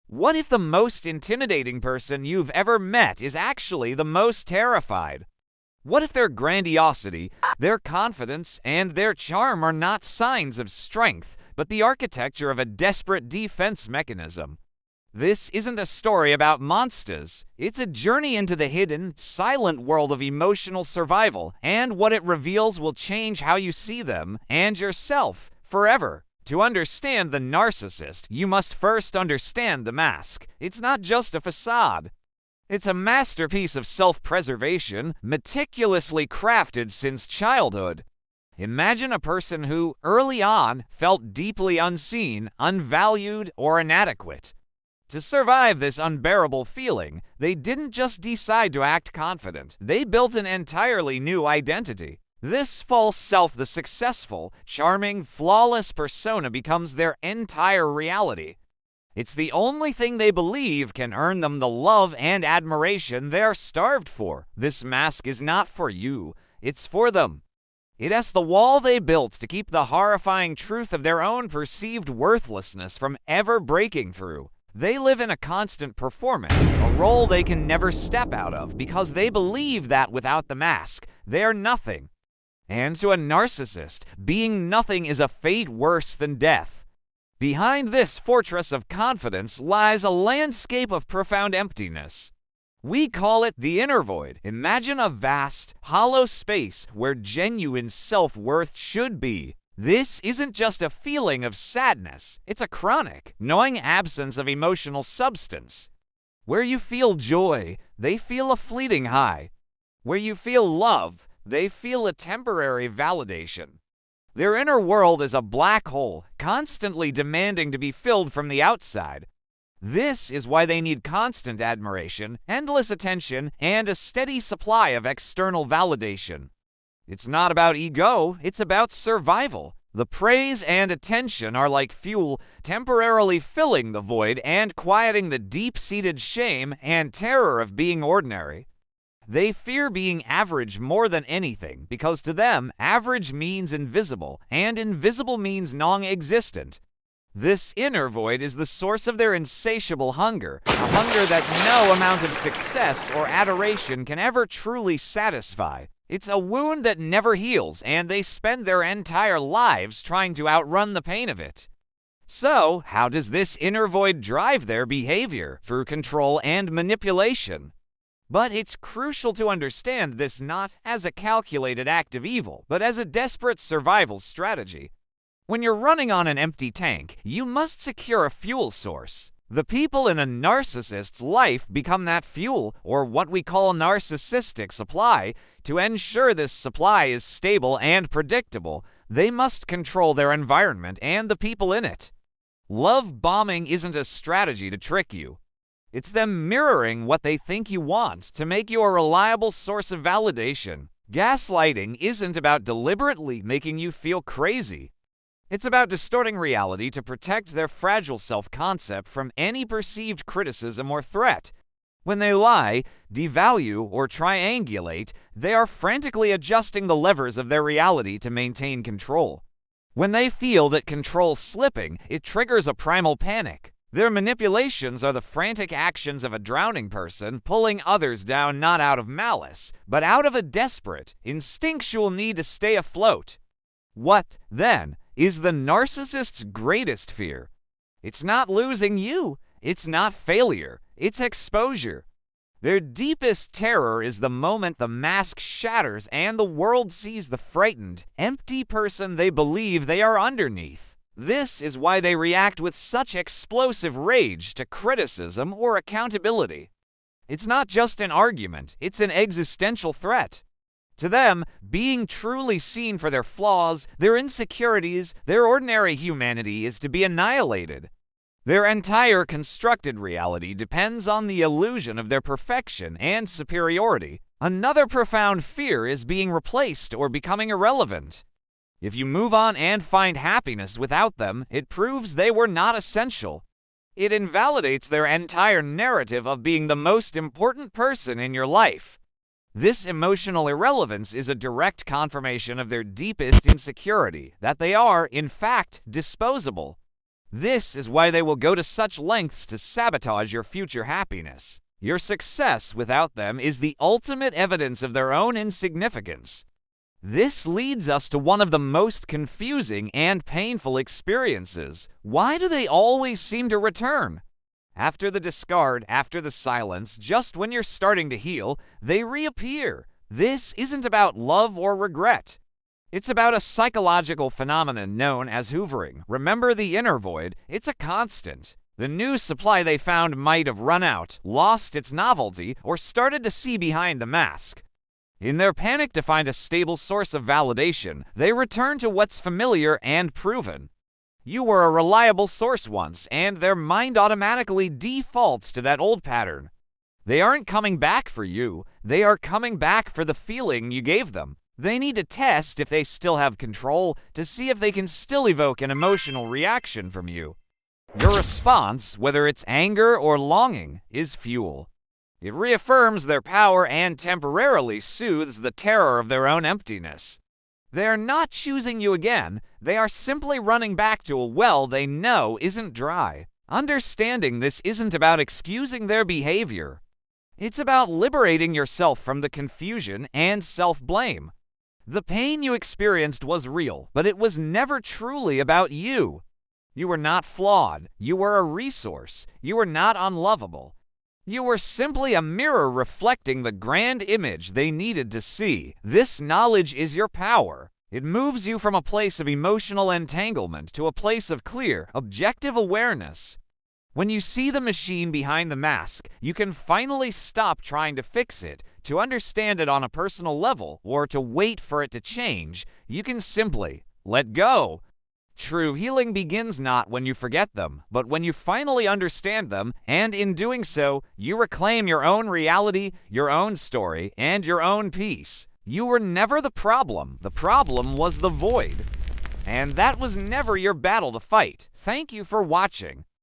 What if the most intimidating person you've ever met is actually the most terrified? What if their grandiosity, their confidence, and their charm are not signs of strength, but the architecture of a desperate defense mechanism? This isn't a story about monsters. It's a journey into the hidden, silent world of emotional survival, and what it reveals will change how you see them and yourself forever. To understand the narcissist, you must first understand the mask. It's not just a facade. It's a masterpiece of self-preservation, meticulously crafted since childhood. Imagine a person who, early on, felt deeply unseen, unvalued, or inadequate. To survive this unbearable feeling, they didn't just decide to act confident. They built an entirely new identity. This false self, the successful, charming, flawless persona, becomes their entire reality. It's the only thing they believe can earn them the love and admiration they're starved for. This mask is not for you, it's for them. It is the wall they built to keep the horrifying truth of their own perceived worthlessness from ever breaking through. They live in a constant performance, a role they can never step out of, because they believe that without the mask, they're nothing. And to a narcissist, being nothing is a fate worse than death. Behind this fortress of confidence lies a landscape of profound emptiness. We call it the inner void. Imagine a vast, hollow space where genuine self-worth should be. This isn't just a feeling of sadness, it's a chronic, gnawing absence of emotional substance. Where you feel joy, they feel a fleeting high. Where you feel love, they feel a temporary validation. Their inner world is a black hole, constantly demanding to be filled from the outside. This is why they need constant admiration, endless attention, and a steady supply of external validation. It's not about ego, it's about survival. The praise and attention are like fuel, temporarily filling the void and quieting the deep-seated shame and terror of being ordinary. They fear being average more than anything, because to them, average means invisible, and invisible means non-existent. This inner void is the source of their insatiable hunger, a hunger that no amount of success or adoration can ever truly satisfy. It's a wound that never heals, and they spend their entire lives trying to outrun the pain of it. So, how does this inner void drive their behavior? Through control and manipulation. But it's crucial to understand this not as a calculated act of evil, but as a desperate survival strategy. When you're running on an empty tank, you must secure a fuel source. The people in a narcissist's life become that fuel, or what we call narcissistic supply. To ensure this supply is stable and predictable, they must control their environment and the people in it. Love bombing isn't a strategy to trick you. It's them mirroring what they think you want to make you a reliable source of validation. Gaslighting isn't about deliberately making you feel crazy. It's about distorting reality to protect their fragile self-concept from any perceived criticism or threat. When they lie, devalue, or triangulate, they are frantically adjusting the levers of their reality to maintain control. When they feel that control's slipping, it triggers a primal panic. Their manipulations are the frantic actions of a drowning person, pulling others down not out of malice, but out of a desperate, instinctual need to stay afloat. What, then, is the narcissist's greatest fear? It's not losing you. It's not failure. It's exposure. Their deepest terror is the moment the mask shatters and the world sees the frightened, empty person they believe they are underneath. This is why they react with such explosive rage to criticism or accountability. It's not just an argument, it's an existential threat. To them, being truly seen for their flaws, their insecurities, their ordinary humanity is to be annihilated. Their entire constructed reality depends on the illusion of their perfection and superiority. Another profound fear is being replaced or becoming irrelevant. If you move on and find happiness without them, it proves they were not essential. It invalidates their entire narrative of being the most important person in your life. This emotional irrelevance is a direct confirmation of their deepest insecurity, that they are, in fact, disposable. This is why they will go to such lengths to sabotage your future happiness. Your success without them is the ultimate evidence of their own insignificance. This leads us to one of the most confusing and painful experiences. Why do they always seem to return? After the discard, after the silence, just when you're starting to heal, they reappear. This isn't about love or regret. It's about a psychological phenomenon known as hoovering. Remember the inner void? It's a constant. The new supply they found might have run out, lost its novelty, or started to see behind the mask. In their panic to find a stable source of validation, they return to what's familiar and proven. You were a reliable source once, and their mind automatically defaults to that old pattern. They aren't coming back for you, they are coming back for the feeling you gave them. They need to test if they still have control to see if they can still evoke an emotional reaction from you. Your response, whether it's anger or longing, is fuel. It reaffirms their power and temporarily soothes the terror of their own emptiness. They are not choosing you again, they are simply running back to a well they know isn't dry. Understanding this isn't about excusing their behavior. It's about liberating yourself from the confusion and self-blame. The pain you experienced was real, but it was never truly about you. You were not flawed. You were a resource. You were not unlovable. You were simply a mirror reflecting the grand image they needed to see. This knowledge is your power. It moves you from a place of emotional entanglement to a place of clear, objective awareness. When you see the machine behind the mask, you can finally stop trying to fix it, to understand it on a personal level, or to wait for it to change. You can simply let go. True healing begins not when you forget them, but when you finally understand them, and in doing so, you reclaim your own reality, your own story, and your own peace. You were never the problem was the void. And that was never your battle to fight. Thank you for watching.